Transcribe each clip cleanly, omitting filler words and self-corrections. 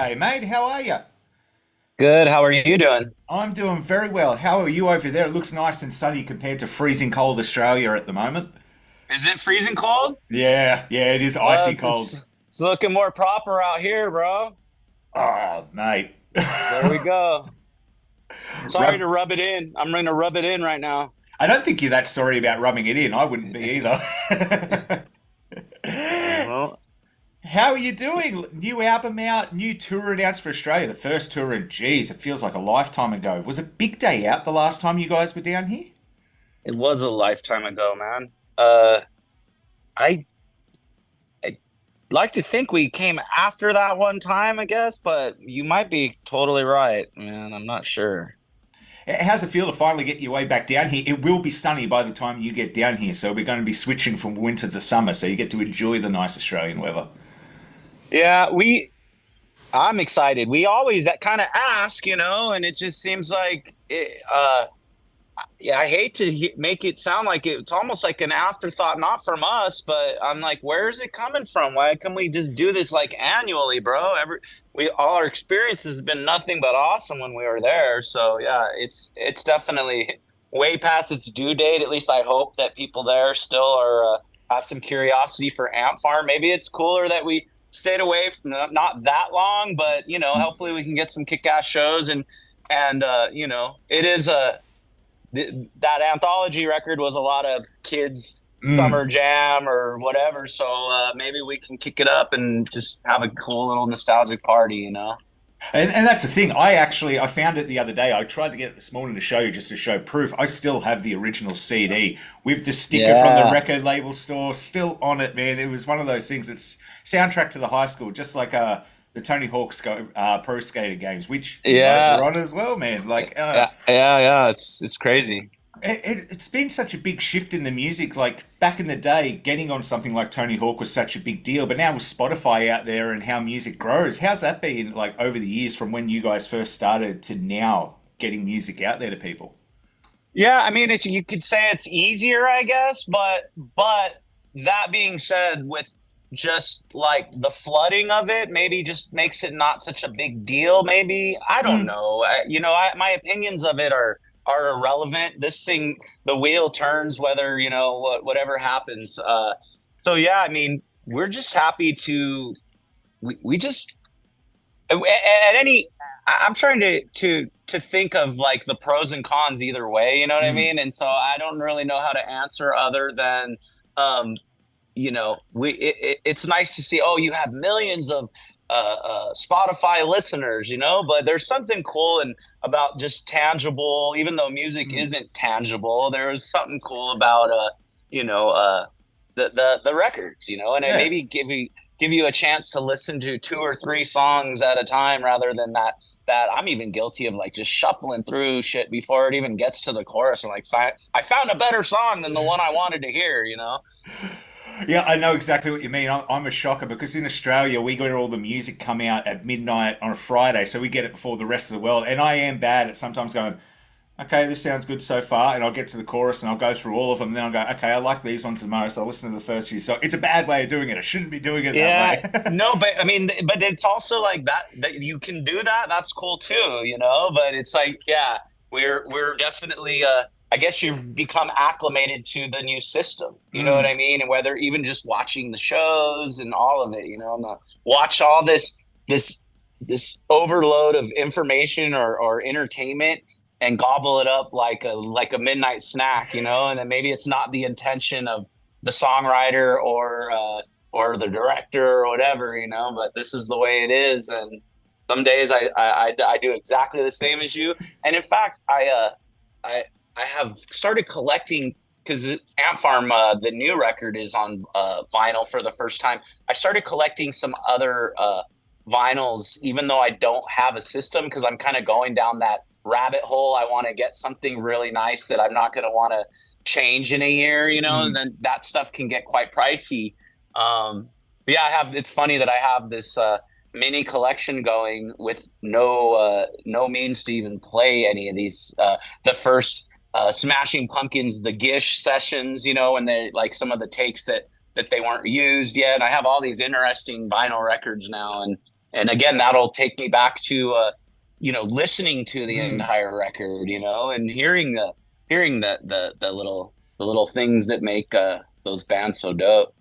G'day, mate. How are you? Good. How are you doing? I'm doing very well. How are you over there? It looks nice and sunny compared to freezing cold Australia at the moment. Is it freezing cold? Yeah, it is icy Look, cold. it's looking more proper out here, bro. Oh, mate. There we go. Sorry Rub. to rub it in. I'm going to rub it in right now. I don't think you're that sorry about rubbing it in. I wouldn't be either. Well, How are you doing? New album out, new tour announced for Australia. The first tour in, geez, it feels like a lifetime ago. Was it big day out the last time you guys were down here? it was a lifetime ago, man. I I like to think we came after that one time, I guess, but you might be totally right, man. I'm not sure. How's it feel to finally get your way back down here? It will be sunny by the time you get down here, so we're going to be switching from winter to summer, so you get to enjoy the nice Australian weather. Yeah, I'm excited. We always that kind of ask, and it just seems like yeah, I hate to make it sound like it's almost like an afterthought, not from us, but I'm like, where is it coming from? Why can we just do this like annually, bro? We all our experience has been nothing but awesome when we were there. So yeah, it's definitely way past its due date. At least I hope that people there still are have some curiosity for Ant Farm. Maybe it's cooler that we stayed away from not that long, but hopefully we can get some kick-ass shows and it is a that anthology record was a lot of kids Mm. summer jam or whatever. So maybe we can kick it up and just have a cool little nostalgic party. And that's the thing. I found it the other day. I tried to get it this morning to show you just to show proof. I still have the original CD with the sticker from the Yeah. record label store still on it, man. It was one of those things. It's soundtrack to the high school, just like the Tony Hawk's Pro Skater games, which you guys Yeah. were on as well, man. Yeah. It's crazy. It's been such a big shift in the music. Like back in the day, getting on something like Tony Hawk was such a big deal. But now with Spotify out there and how music grows, how's that been like over the years from when you guys first started to now getting music out there to people? Yeah, I mean, you could say it's easier, I guess, but that being said, with just like the flooding of it, maybe just makes it not such a big deal. Maybe I don't Mm. know. My opinions of it are irrelevant. This thing, the wheel turns whether whatever happens. So yeah, I mean, we're just happy to we just at any I'm trying to think of like the pros and cons either way, you know what I Mm. mean? And so I don't really know how to answer other than um it's nice to see, oh, you have millions of Spotify listeners, but there's something cool and about just tangible, even though music Mm. isn't tangible, there is something cool about you know uh the records, and it Yeah. maybe give you a chance to listen to two or three songs at a time rather than that I'm even guilty of, like, just shuffling through shit before it even gets to the chorus and like I found a better song than the one I wanted to hear. Yeah, I know exactly what you mean. I'm a shocker because in Australia we get all the music come out at midnight on a Friday, so we get it before the rest of the world. And I am bad at sometimes going, okay, this sounds good so far, and I'll get to the chorus and I'll go through all of them. And then I'll go, okay, I like these ones the most. I'll listen to the first few. So it's a bad way of doing it. I shouldn't be doing it that Yeah, way. no, but I mean, but it's also like that you can do that. That's cool too. But it's like, yeah, we're definitely I guess you've become acclimated to the new system. You know what Mm. I mean? And whether even just watching the shows and all of it, and watch all this overload of information or entertainment and gobble it up like a midnight snack, and then maybe it's not the intention of the songwriter or the director or whatever, but this is the way it is. And some days I do exactly the same as you. And in fact, I I have started collecting because Ant Farm, the new record is on vinyl for the first time. I started collecting some other vinyls, even though I don't have a system, because I'm kind of going down that rabbit hole. I want to get something really nice that I'm not going to want to change in a year, and Mm. then that stuff can get quite pricey. But yeah, it's funny that I have this mini collection going with no means to even play any of these. The first Smashing Pumpkins, the Gish sessions, and they like some of the takes that they weren't used yet. And I have all these interesting vinyl records now, and and again, that'll take me back to listening to the Mm. entire record, and hearing the little things that make those bands so dope.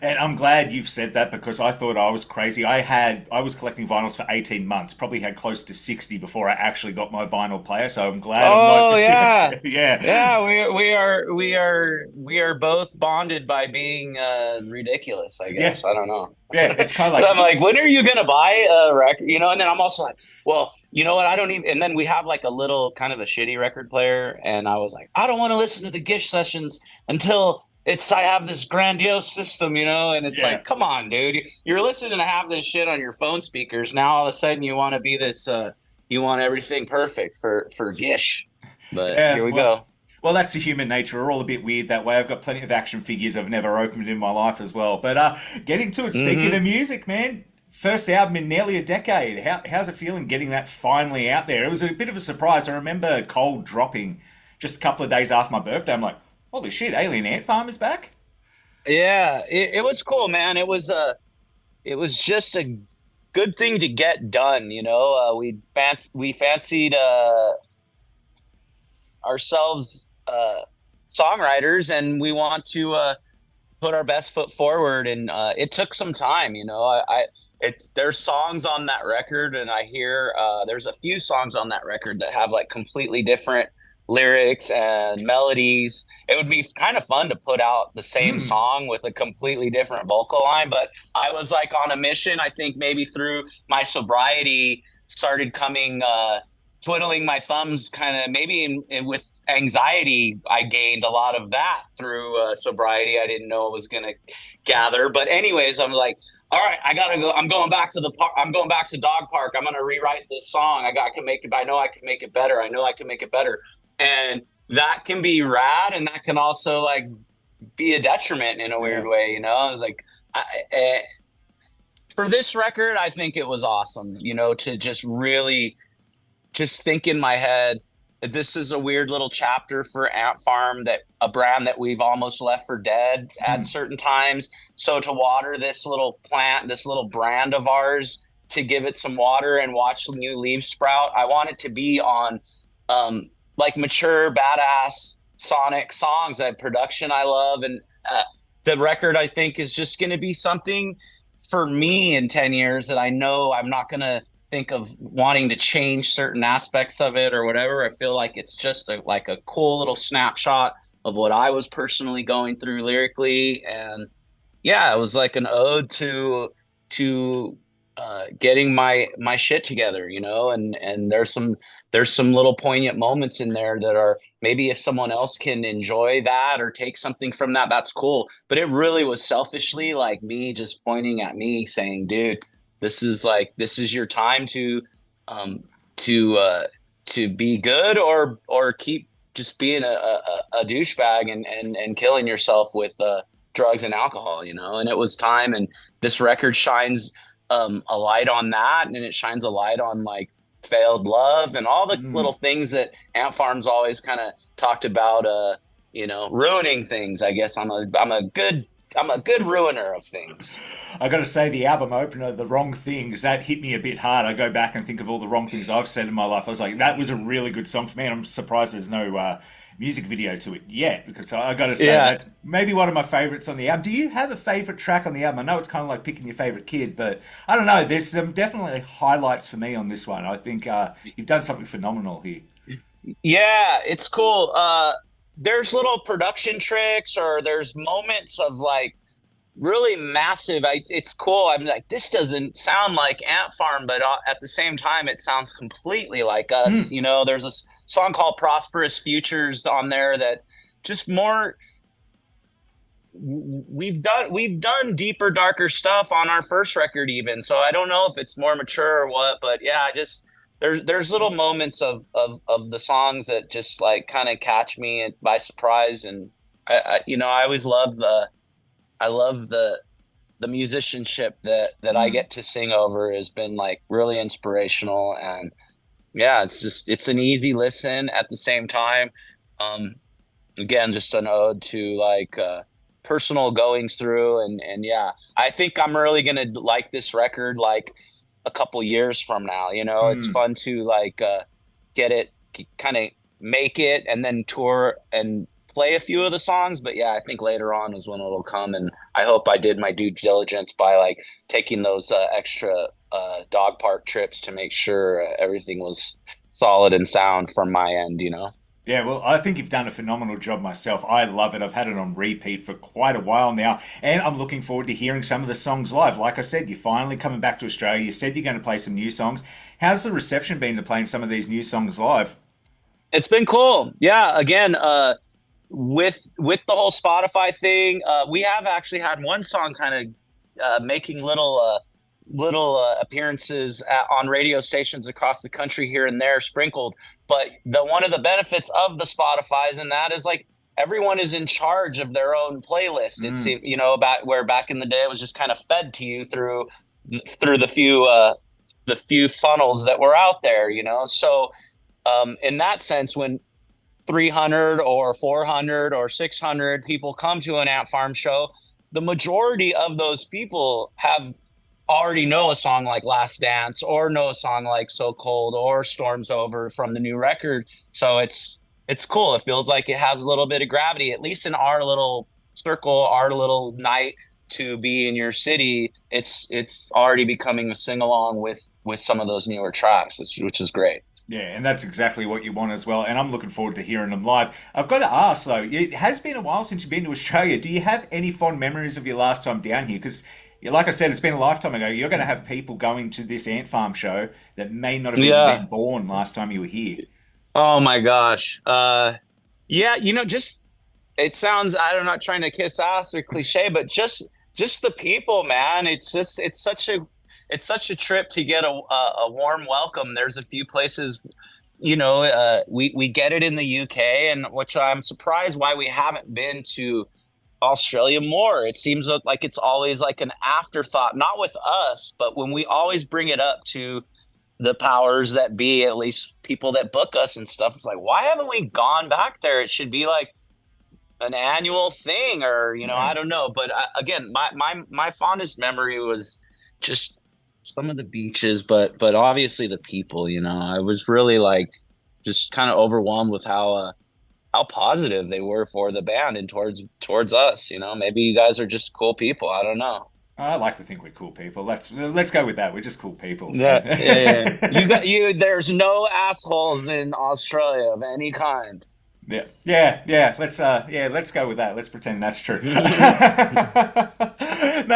And I'm glad you've said that because I thought I was crazy. I was collecting vinyls for 18 months, probably had close to 60 before I actually got my vinyl player, so I'm glad I'm not Oh yeah. yeah. Yeah, we are both bonded by being ridiculous, I Yeah. guess. I don't know. Yeah, it's kind of 'Cause like I'm like, when are you gonna buy a record? And then I'm also like, well, you know what? I don't even. And then we have like a little kind of a shitty record player, and I was like, I don't want to listen to the Gish sessions until I have this grandiose system, and it's yeah. like, come on, dude, you're listening to have this shit on your phone speakers. Now all of a sudden you want to be this, you want everything perfect for Gish, but Yeah, here we well, go. that's the human nature. We're all a bit weird that way. I've got plenty of action figures I've never opened in my life as well. But getting to it, speaking Mm-hmm. of music, man, first album in nearly a decade. How's it feeling getting that finally out there? It was a bit of a surprise. I remember Cold dropping just a couple of days after my birthday. I'm like, holy shit, Alien Ant Farm is back? Yeah, it was cool, man. It was just a good thing to get done. We fancied ourselves songwriters, and we want to put our best foot forward. And it took some time. There's songs on that record, and I hear there's a few songs on that record that have like completely different lyrics and melodies. It would be kind of fun to put out the same Mm. song with a completely different vocal line, but I was like on a mission. I think maybe through my sobriety started coming twiddling my thumbs, kind of maybe with anxiety. I gained a lot of that through sobriety. I didn't know it was going to gather, but anyways, I'm like, all right, I gotta go. I'm going back to the park. I'm going back to dog park. I'm gonna rewrite this song. I can make it. I know I can make it better. I know I can make it better. And that can be rad, and that can also like be a detriment in a weird Yeah. way. I was like, for this record, I think it was awesome. To just really just think in my head, this is a weird little chapter for Ant Farm, that a brand that we've almost left for dead at Mm. certain times. So to water this little plant, this little brand of ours, to give it some water and watch new leaves sprout, I want it to be on like mature, badass sonic songs, that production I love. And the record, I think, is just going to be something for me in 10 years that I know I'm not going to think of wanting to change certain aspects of it or whatever. I feel like it's just like a cool little snapshot of what I was personally going through lyrically. And yeah, it was like an ode to getting my shit together, and there's some little poignant moments in there that are, maybe if someone else can enjoy that or take something from that, that's cool. But it really was selfishly like me just pointing at me saying, dude, this is your time um to uh to be good, or keep just being a douchebag and killing yourself with drugs and alcohol. And it was time, and this record shines a light on that, and it shines a light on like failed love and all the Mm. little things that Ant Farm's always kind of talked about, ruining things. I guess I'm a good ruiner of things. I got to say, the album opener, "The Wrong Things," that hit me a bit hard. I go back and think of all the wrong things I've said in my life. I was like, that was a really good song for me. And I'm surprised there's no music video to it yet, because I got to say Yeah. that's maybe one of my favorites on the album. Do you have a favorite track on the album? I know it's kind of like picking your favorite kid, but I don't know. There's some definitely highlights for me on this one. I think you've done something phenomenal here. Yeah, it's cool. There's little production tricks, or there's moments of like really massive. It's cool. I'm like, this doesn't sound like Ant Farm, but at the same time, it sounds completely like us. Mm. There's a song called "Prosperous Futures" on there that just more. We've done deeper, darker stuff on our first record, even. So I don't know if it's more mature or what, but yeah, I just there's little moments of the songs that just like kind of catch me by surprise. And I always love the musicianship that I Mm. get to sing over has been like really inspirational. And yeah, it's an easy listen at the same time. Um, Again, just an ode to like personal goings through. And yeah, I think I'm really gonna like this record, like a couple years from now. You know, it's Mm. fun to like get it, kind of make it, and then tour and play a few of the songs. But yeah, I think later on is when it'll come, and I hope I did my due diligence by like taking those extra dog park trips to make sure everything was solid and sound from my end. You know. Yeah, well, I think you've done a phenomenal job myself. I love it. I've had it on repeat for quite a while now, and I'm looking forward to hearing some of the songs live. Like I said, you're finally coming back to Australia. You said you're going to play some new songs. How's the reception been to playing some of these new songs live? It's been cool. Yeah, again, with the whole Spotify thing, we have actually had one song kind of making little appearances on radio stations across the country here and there, sprinkled. But the one of the benefits of the Spotify's and that is like everyone is in charge of their own playlist. It's, Mm. you know, about where back in the day it was just kind of fed to you through the few funnels that were out there. You know, so in that sense, when 300 or 400 or 600 people come to an Ant Farm show, the majority of those people have already know a song like Last Dance or know a song like So Cold or Storm's Over from the new record. So it's cool. It feels like it has a little bit of gravity, at least in our little circle, our little night to be in your city. It's already becoming a sing along with some of those newer tracks, which is great. Yeah, and that's exactly what you want as well. And I'm looking forward to hearing them live. I've got to ask though, it has been a while since you've been to Australia. Do you have any fond memories of your last time down here? Because, like I said, it's been a lifetime ago. You're going to have people going to this ant farm show that may not have even Yeah. been born last time you were here. Oh my gosh. Yeah, you know, just it sounds, I'm not trying to kiss ass or cliche, but just the people, man. It's such a trip to get a warm welcome. There's a few places, you know, we get it in the UK, and which I'm surprised why we haven't been to Australia more. It seems like it's always like an afterthought, not with us, but when we always bring it up to the powers that be, at least people that book us and stuff, it's like, why haven't we gone back there? It should be like an annual thing, or you know, Yeah. I don't know. But again, my fondest memory was just some of the beaches, but obviously the people. You know, I was really like just kind of overwhelmed with how positive they were for the band and towards us. You know, maybe you guys are just cool people. I don't know. I like to think we're cool people. Let's go with that. We're just cool people. So. Yeah. You got you. There's no assholes in Australia of any kind. Yeah, yeah. Let's go with that. Let's pretend that's true. Mate,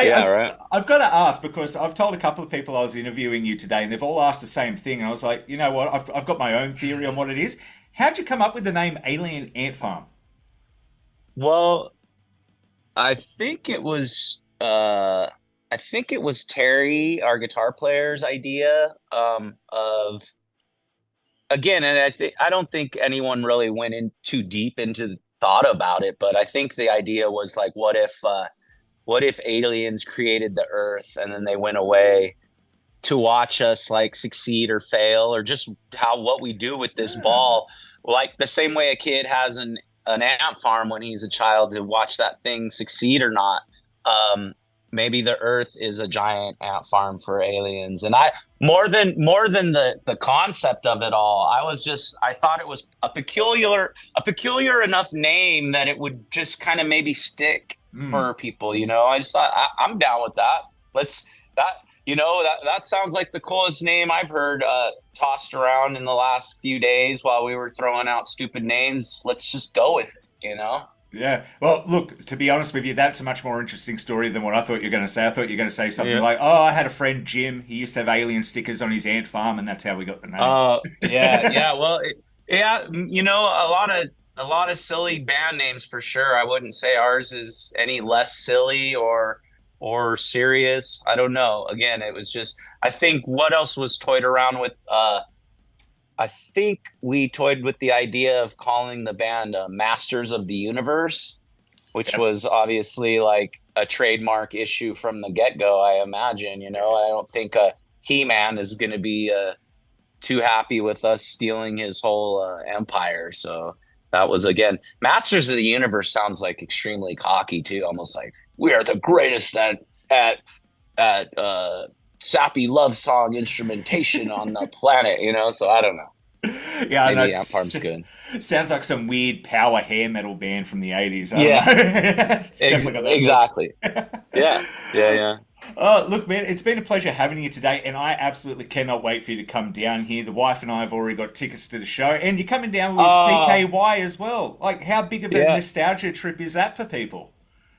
Yeah, right. I've got to ask because I've told a couple of people I was interviewing you today, and they've all asked the same thing. And I was like, you know what? I've got my own theory on what it is. How'd you come up with the name Alien Ant Farm? Well, I think it was I think it was Terry, our guitar player's idea of again, and I don't think anyone really went in too deep into thought about it, but I think the idea was like, what if aliens created the Earth and then they went away to watch us like succeed or fail, or just how what we do with this Ah, ball, like the same way a kid has an ant farm when he's a child to watch that thing succeed or not. um Maybe the earth is a giant ant farm for aliens. And I, more than the concept of it all, I thought it was a peculiar enough name that it would just kind of maybe stick mm. for people. You know, I just thought I'm down with that. Let's that you know, that sounds like the coolest name I've heard tossed around in the last few days while we were throwing out stupid names. Let's just go with it, you know? Yeah. Well, look, to be honest with you, that's a much more interesting story than what I thought you were going to say. I thought you were going to say something Yeah. like, oh, I had a friend, Jim. He used to have alien stickers on his ant farm, and that's how we got the name. Yeah, yeah. Well, yeah, you know, a lot of silly band names for sure. I wouldn't say ours is any less silly or serious. I don't know. Again, it was just I think what else was toyed around with. I think we toyed with the idea of calling the band Masters of the Universe, which Yep. was obviously like a trademark issue from the get go. I imagine. You know, I don't think He-Man is going to be too happy with us stealing his whole empire. So that was again, Masters of the Universe sounds like extremely cocky too, almost like we are the greatest at sappy love song instrumentation on the planet, you know. So I don't know. Yeah, I know. Maybe Ant Farm's good. Sounds like some weird power hair metal band from the 80s. I don't Yeah, know. It's definitely got that look. exactly. Yeah, yeah, yeah. Oh, look, man, it's been a pleasure having you today, and I absolutely cannot wait for you to come down here. The wife and I have already got tickets to the show, and you're coming down with Uh, CKY as well. Like, how big of a yeah. nostalgia trip is that for people?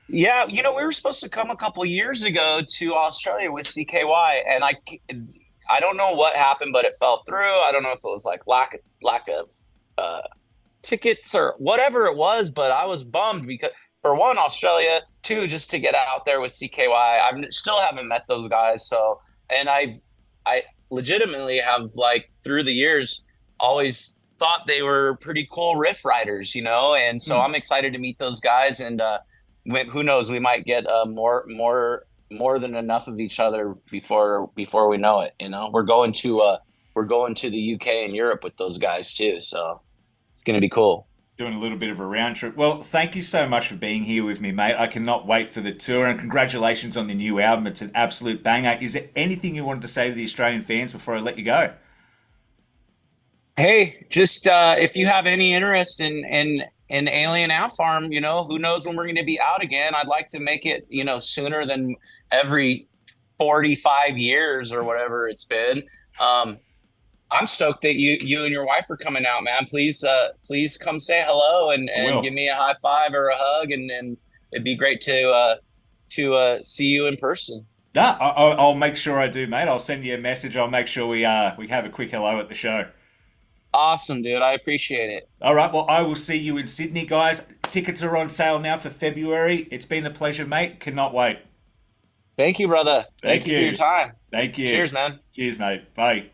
Yeah, you know, we were supposed to come a couple years ago to Australia with CKY, and I don't know what happened, but it fell through. I don't know if it was like lack of uh, tickets or whatever it was, but I was bummed because for one, Australia, two, just to get out there with CKY. I still haven't met those guys, so and I legitimately have like through the years always thought they were pretty cool riff riders, you know, and so Hmm. I'm excited to meet those guys and who knows, we might get more than enough of each other before we know it. You know, we're going to the UK and Europe with those guys too, so it's gonna be cool. Doing a little bit of a round trip. Well, thank you so much for being here with me, mate. I cannot wait for the tour, and congratulations on the new album. It's an absolute banger. Is there anything you wanted to say to the Australian fans before I let you go? Hey, just if you have any interest in Alien Ant Farm, you know, who knows when we're going to be out again? I'd like to make it, you know, sooner than every 45 years or whatever it's been. Um, I'm stoked that you and your wife are coming out, man. Please come say hello I and give will. me a high five or a hug, and it'd be great to see you in person. Nah, I'll make sure I do, mate. I'll send you a message. I'll make sure we have a quick hello at the show. Awesome, dude. I appreciate it. All right. Well, I will see you in Sydney, guys. Tickets are on sale now for February. It's been a pleasure, mate. Cannot wait. Thank you, brother. Thank Thank you for your you. time. Thank you. Cheers, man. Cheers, mate. Bye.